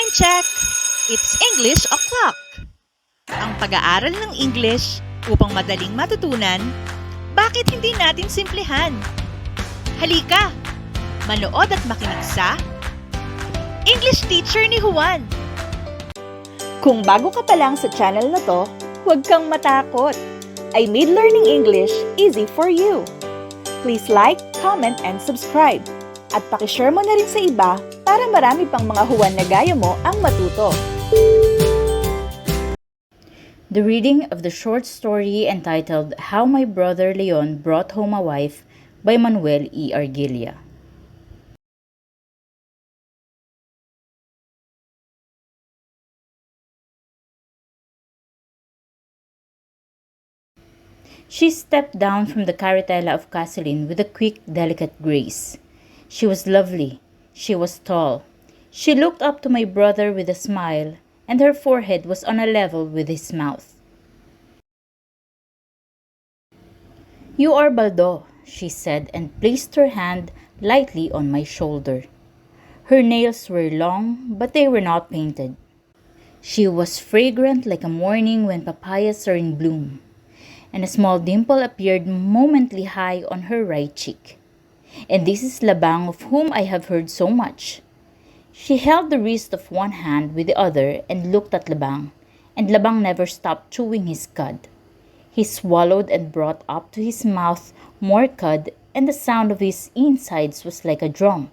Time check! It's English O'Clock! Ang pag-aaral ng English upang madaling matutunan, bakit hindi natin simplihan? Halika! Manood at makinig sa English Teacher ni Juan! Kung bago ka pa lang sa channel na to, huwag kang matakot. I made learning English easy for you. Please like, comment, and subscribe. At pakishare mo na rin sa iba para marami pang mga Juan na gaya mo ang matuto. The reading of the short story entitled How My Brother Leon Brought Home a Wife by Manuel E. Arguilla. She stepped down from the carretela of Casilin with a quick, delicate grace. She was lovely. She was tall. She looked up to my brother with a smile, and her forehead was on a level with his mouth. "You are Baldo," she said, and placed her hand lightly on my shoulder. Her nails were long, but they were not painted. She was fragrant like a morning when papayas are in bloom, and a small dimple appeared momently high on her right cheek. "And this is Labang, of whom I have heard so much." She held the wrist of one hand with the other and looked at Labang, and Labang never stopped chewing his cud. He swallowed and brought up to his mouth more cud, and the sound of his insides was like a drum.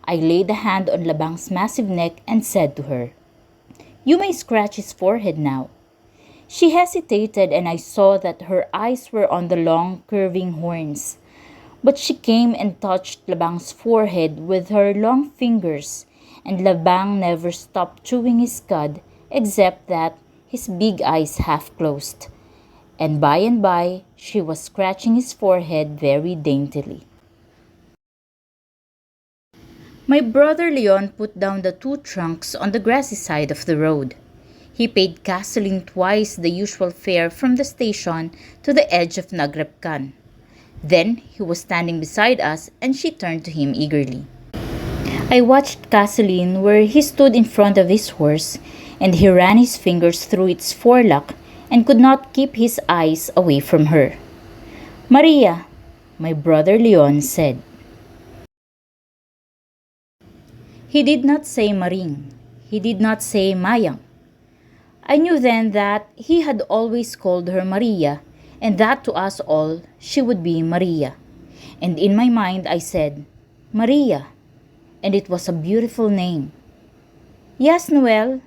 I laid a hand on Labang's massive neck and said to her, "You may scratch his forehead now." She hesitated, and I saw that her eyes were on the long, curving horns. But she came and touched Labang's forehead with her long fingers, and Labang never stopped chewing his cud, except that his big eyes half closed. And by, she was scratching his forehead very daintily. My brother Leon put down the two trunks on the grassy side of the road. He paid Casilin twice the usual fare from the station to the edge of Nagrebcan. Then he was standing beside us, and she turned to him eagerly. I watched Casilin where he stood in front of his horse, and he ran his fingers through its forelock and could not keep his eyes away from her. "Maria," my brother Leon said. He did not say Maring. He did not say Mayang. I knew then that he had always called her Maria, and that to us all she would be Maria. And in my mind I said, "Maria," and it was a beautiful name. "Yes, Noel."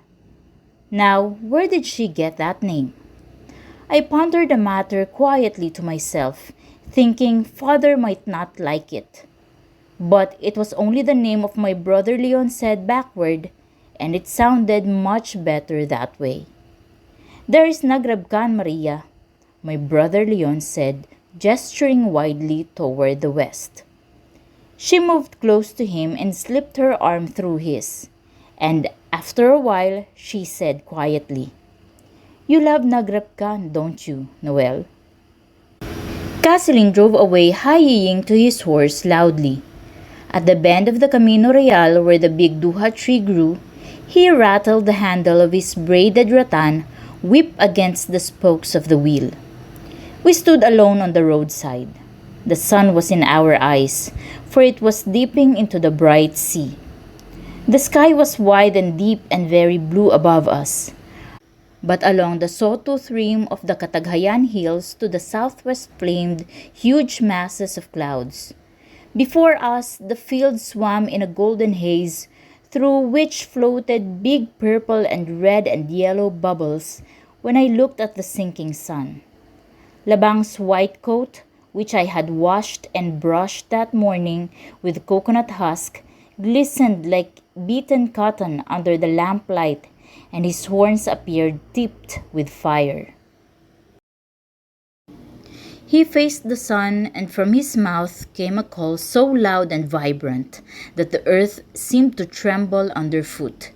Now, where did she get that name? I pondered the matter quietly to myself, thinking father might not like it. But it was only the name of my brother Leon said backward, and it sounded much better that way. "There is Nagrebcan, Maria," my brother Leon said, gesturing widely toward the west. She moved close to him and slipped her arm through his, and after a while she said quietly, "You love Nagrebcan, don't you, Noel?" Casilin drove away hieing to his horse loudly. At the bend of the Camino Real where the big duha tree grew, he rattled the handle of his braided rattan whip against the spokes of the wheel. We stood alone on the roadside. The sun was in our eyes, for it was dipping into the bright sea. The sky was wide and deep and very blue above us. But along the sawtooth rim of the Kataghayan Hills to the southwest flamed huge masses of clouds. Before us, the field swam in a golden haze, through which floated big purple and red and yellow bubbles when I looked at the sinking sun. Labang's white coat, which I had washed and brushed that morning with coconut husk, glistened like beaten cotton under the lamplight, and his horns appeared tipped with fire. He faced the sun, and from his mouth came a call so loud and vibrant that the earth seemed to tremble underfoot.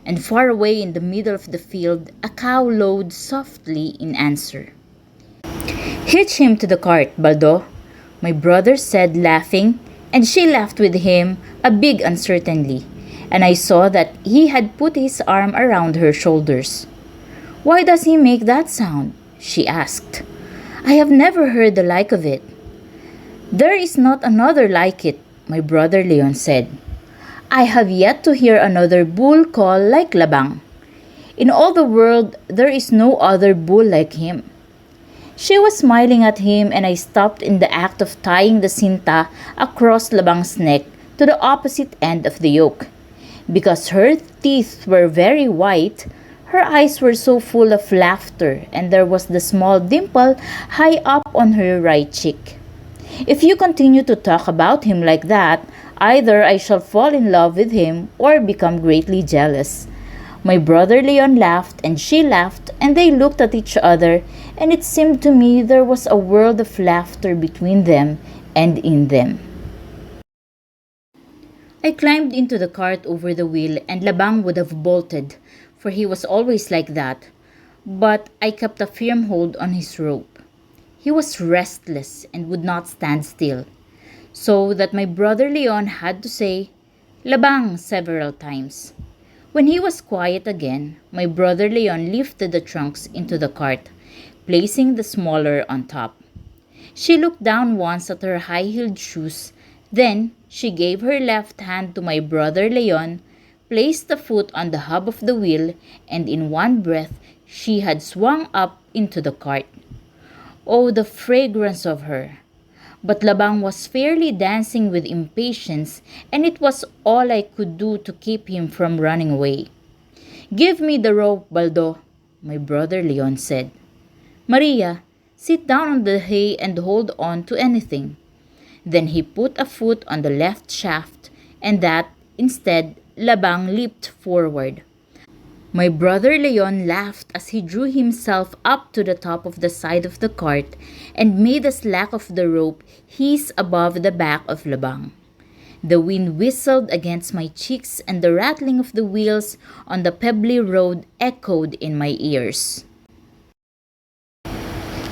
And far away in the middle of the field, a cow lowed softly in answer. "Hitch him to the cart, Baldo," my brother said, laughing, and she laughed with him, a big uncertainly, and I saw that he had put his arm around her shoulders. "Why does he make that sound?" she asked. "I have never heard the like of it." "There is not another like it," my brother Leon said. "I have yet to hear another bull call like Labang. In all the world, there is no other bull like him." She was smiling at him, and I stopped in the act of tying the cinta across Labang's neck to the opposite end of the yoke. Because her teeth were very white, her eyes were so full of laughter, and there was the small dimple high up on her right cheek. "If you continue to talk about him like that, either I shall fall in love with him or become greatly jealous." My brother Leon laughed, and she laughed, and they looked at each other, and it seemed to me there was a world of laughter between them and in them. I climbed into the cart over the wheel, and Labang would have bolted, for he was always like that, but I kept a firm hold on his rope. He was restless and would not stand still, so that my brother Leon had to say, "Labang," several times. When he was quiet again, my brother Leon lifted the trunks into the cart, placing the smaller on top. She looked down once at her high-heeled shoes, then she gave her left hand to my brother Leon, placed the foot on the hub of the wheel, and in one breath she had swung up into the cart. Oh, the fragrance of her! But Labang was fairly dancing with impatience, and it was all I could do to keep him from running away. "Give me the rope, Baldo," my brother Leon said. "Maria, sit down on the hay and hold on to anything." Then he put a foot on the left shaft, and that, instead, Labang leaped forward. My brother Leon laughed as he drew himself up to the top of the side of the cart and made the slack of the rope hiss above the back of Labang. The wind whistled against my cheeks, and the rattling of the wheels on the pebbly road echoed in my ears.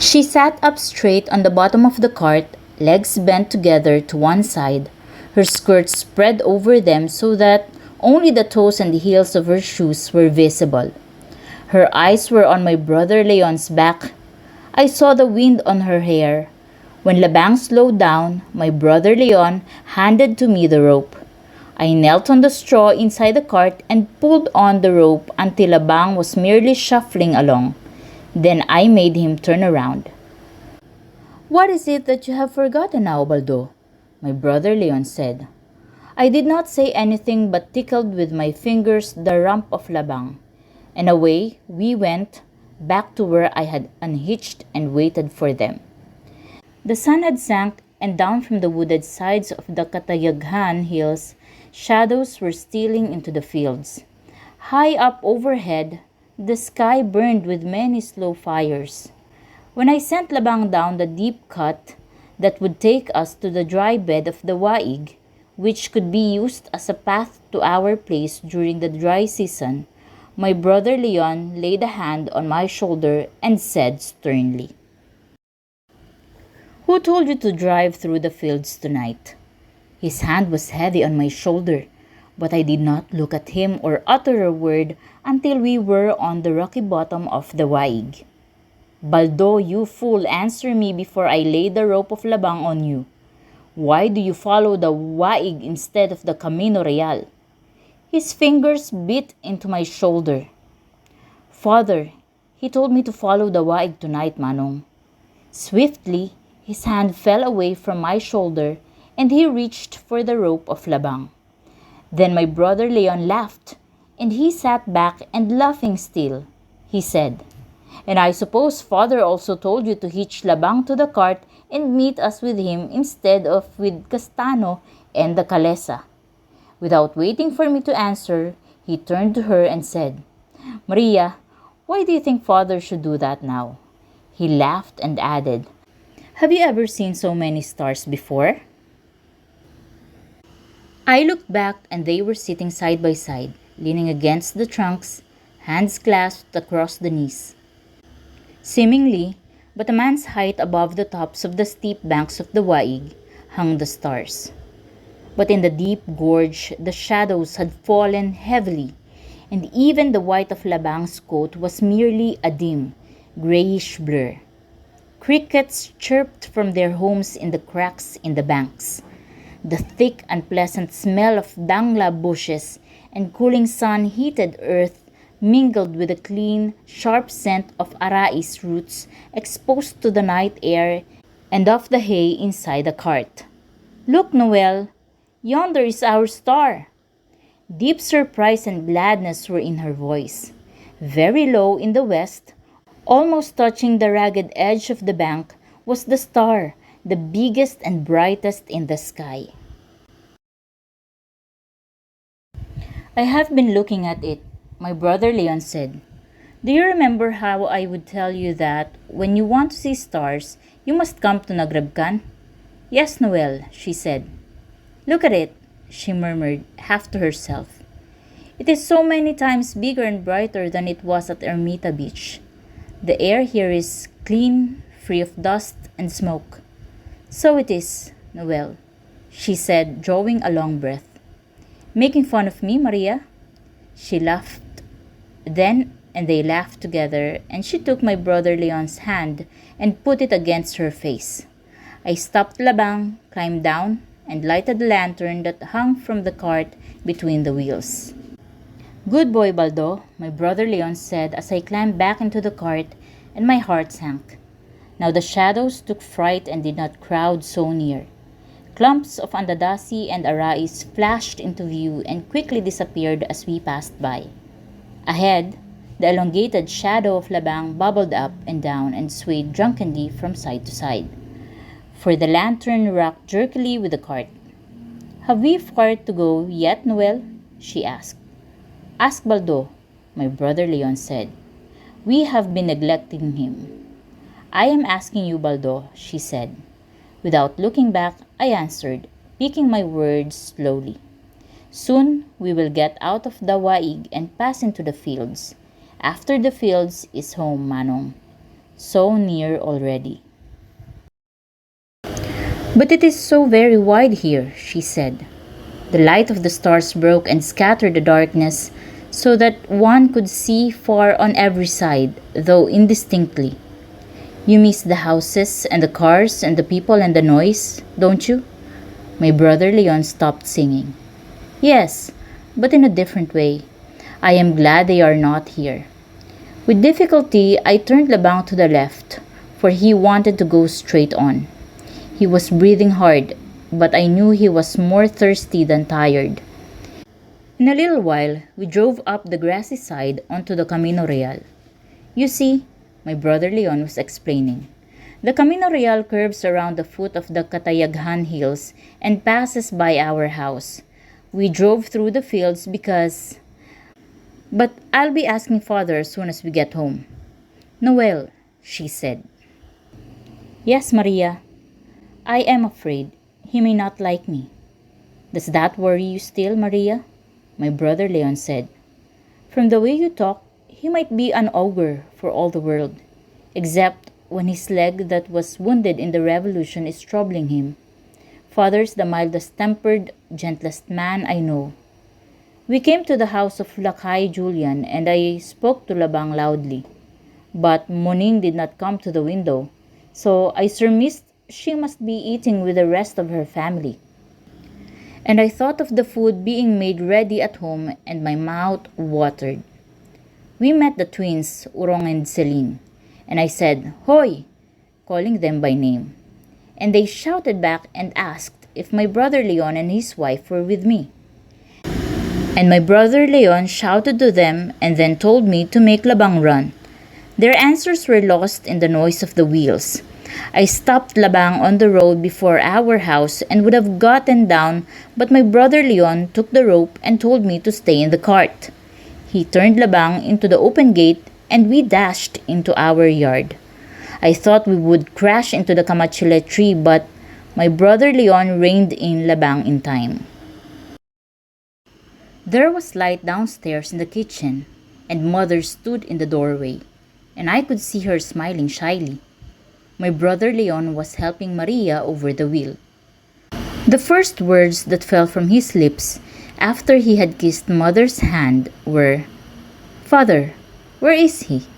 She sat up straight on the bottom of the cart, legs bent together to one side, her skirts spread over them so that only the toes and the heels of her shoes were visible. Her eyes were on my brother Leon's back. I saw the wind on her hair. When Labang slowed down, my brother Leon handed to me the rope. I knelt on the straw inside the cart and pulled on the rope until Labang was merely shuffling along. Then I made him turn around. "What is it that you have forgotten now, Baldo?" my brother Leon said. I did not say anything but tickled with my fingers the rump of Labang, and away we went, back to where I had unhitched and waited for them. The sun had sunk, and down from the wooded sides of the Katayaghan hills, shadows were stealing into the fields. High up overhead, the sky burned with many slow fires. When I sent Labang down the deep cut that would take us to the dry bed of the Waig, which could be used as a path to our place during the dry season, my brother Leon laid a hand on my shoulder and said sternly, "Who told you to drive through the fields tonight?" His hand was heavy on my shoulder, but I did not look at him or utter a word until we were on the rocky bottom of the Waig. "Baldo, you fool, answer me before I lay the rope of Labang on you. Why do you follow the Waig instead of the Camino Real?" His fingers bit into my shoulder. "Father, he told me to follow the Waig tonight, Manong." Swiftly, his hand fell away from my shoulder, and he reached for the rope of Labang. Then my brother Leon laughed, and he sat back and laughing still. He said, "And I suppose Father also told you to hitch Labang to the cart and meet us with him instead of with Castano and the Calesa." Without waiting for me to answer, he turned to her and said, "Maria, why do you think Father should do that now?" He laughed and added, "Have you ever seen so many stars before?" I looked back, and they were sitting side by side, leaning against the trunks, hands clasped across the knees. Seemingly, but a man's height above the tops of the steep banks of the Waig, hung the stars. But in the deep gorge, the shadows had fallen heavily, and even the white of Labang's coat was merely a dim, grayish blur. Crickets chirped from their homes in the cracks in the banks. The thick, unpleasant smell of dangla bushes and cooling sun-heated earth mingled with the clean, sharp scent of arais roots exposed to the night air and of the hay inside the cart. "Look, Noel, yonder is our star." Deep surprise and gladness were in her voice. Very low in the west, almost touching the ragged edge of the bank, was the star, the biggest and brightest in the sky. "I have been looking at it," my brother Leon said. "Do you remember how I would tell you that when you want to see stars, you must come to Nagrebcan?" "Yes, Noel," she said. "Look at it," she murmured, half to herself. "It is so many times bigger and brighter than it was at Ermita Beach. The air here is clean, free of dust and smoke." "So it is, Noel," she said, drawing a long breath. "Making fun of me, Maria?" She laughed then, and they laughed together, and she took my brother Leon's hand and put it against her face. I stopped Labang, climbed down, and lighted the lantern that hung from the cart between the wheels. "Good boy, Baldo," my brother Leon said as I climbed back into the cart, and my heart sank. Now the shadows took fright and did not crowd so near. Clumps of andadasi and arais flashed into view and quickly disappeared as we passed by. Ahead, the elongated shadow of Labang bubbled up and down and swayed drunkenly from side to side. For the lantern rocked jerkily with the cart. "Have we far to go yet, Noel?" she asked. "Ask Baldo," my brother Leon said. "We have been neglecting him." "I am asking you, Baldo," she said. Without looking back, I answered, picking my words slowly. "Soon we will get out of the Waig and pass into the fields. After the fields is home, Manong. So near already." "But it is so very wide here," she said. The light of the stars broke and scattered the darkness so that one could see far on every side, though indistinctly. "You miss the houses and the cars and the people and the noise, don't you?" My brother Leon stopped singing. "Yes, but in a different way. I am glad they are not here." With difficulty, I turned Labang to the left, for he wanted to go straight on. He was breathing hard, but I knew he was more thirsty than tired. In a little while, we drove up the grassy side onto the Camino Real. "You see," my brother Leon was explaining, "the Camino Real curves around the foot of the Catayaghan Hills and passes by our house. We drove through the fields because... But I'll be asking Father as soon as we get home." "Noel," she said. "Yes, Maria. I am afraid he may not like me." "Does that worry you still, Maria?" my brother Leon said. "From the way you talk, he might be an ogre for all the world, except when his leg that was wounded in the revolution is troubling him. Father's the mildest-tempered, gentlest man I know." We came to the house of Lakay Julian, and I spoke to Labang loudly. But Moning did not come to the window, so I surmised she must be eating with the rest of her family. And I thought of the food being made ready at home, and my mouth watered. We met the twins, Urong and Celine, and I said, "Hoy!" calling them by name. And they shouted back and asked if my brother Leon and his wife were with me. And my brother Leon shouted to them and then told me to make Labang run. Their answers were lost in the noise of the wheels. I stopped Labang on the road before our house and would have gotten down, but my brother Leon took the rope and told me to stay in the cart. He turned Labang into the open gate and we dashed into our yard. I thought we would crash into the kamachile tree, but my brother Leon reined in Labang in time. There was light downstairs in the kitchen, and Mother stood in the doorway, and I could see her smiling shyly. My brother Leon was helping Maria over the wheel. The first words that fell from his lips after he had kissed Mother's hand were, "Father, where is he?"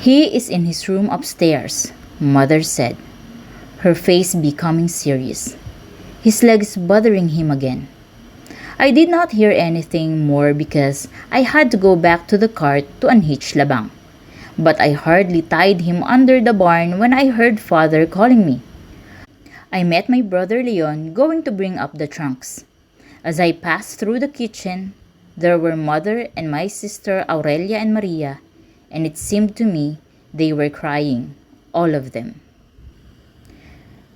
"He is in his room upstairs," Mother said, her face becoming serious. "His leg is bothering him again." I did not hear anything more because I had to go back to the cart to unhitch Labang. But I hardly tied him under the barn when I heard Father calling me. I met my brother Leon going to bring up the trunks. As I passed through the kitchen, there were Mother and my sister Aurelia and Maria, and it seemed to me they were crying, all of them.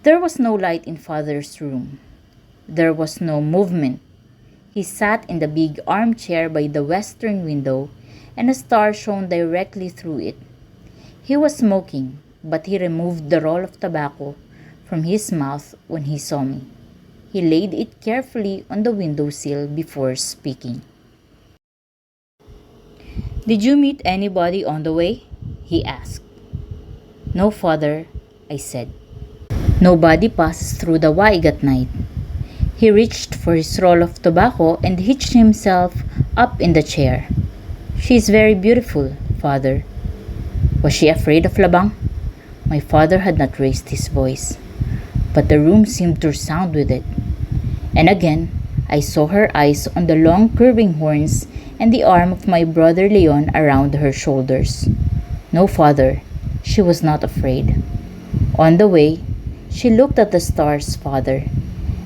There was no light in Father's room. There was no movement. He sat in the big armchair by the western window, and a star shone directly through it. He was smoking, but he removed the roll of tobacco from his mouth when he saw me. He laid it carefully on the windowsill before speaking. "Did you meet anybody on the way?" he asked. "No, Father," I said. "Nobody passes through the Waig at night." He reached for his roll of tobacco and hitched himself up in the chair. "She is very beautiful, Father." Was she afraid of Labang? My father had not raised his voice, but the room seemed to resound with it. And again, I saw her eyes on the long curving horns and the arm of my brother Leon around her shoulders. No, Father, she was not afraid. On the way, she looked at the stars, Father,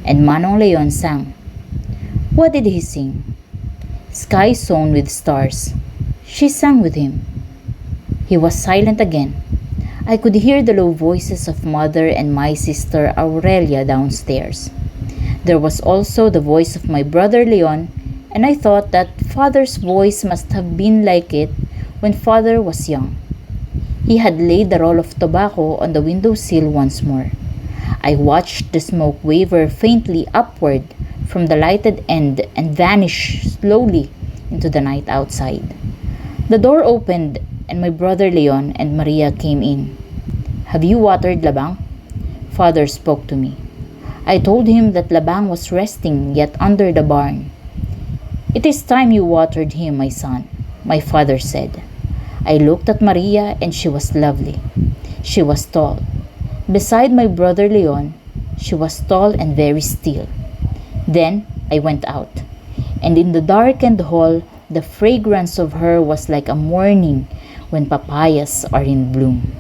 and Manong Leon sang. What did he sing? "Sky sown with stars." She sang with him. He was silent again. I could hear the low voices of Mother and my sister Aurelia downstairs. There was also the voice of my brother Leon, and I thought that Father's voice must have been like it when Father was young. He had laid the roll of tobacco on the windowsill once more. I watched the smoke waver faintly upward from the lighted end and vanish slowly into the night outside. The door opened and my brother Leon and Maria came in. "Have you watered Labang?" Father spoke to me. I told him that Labang was resting yet under the barn. "It is time you watered him, my son," my father said. I looked at Maria and she was lovely. She was tall. Beside my brother Leon, she was tall and very still. Then I went out, and in the darkened hall, the fragrance of her was like a morning when papayas are in bloom.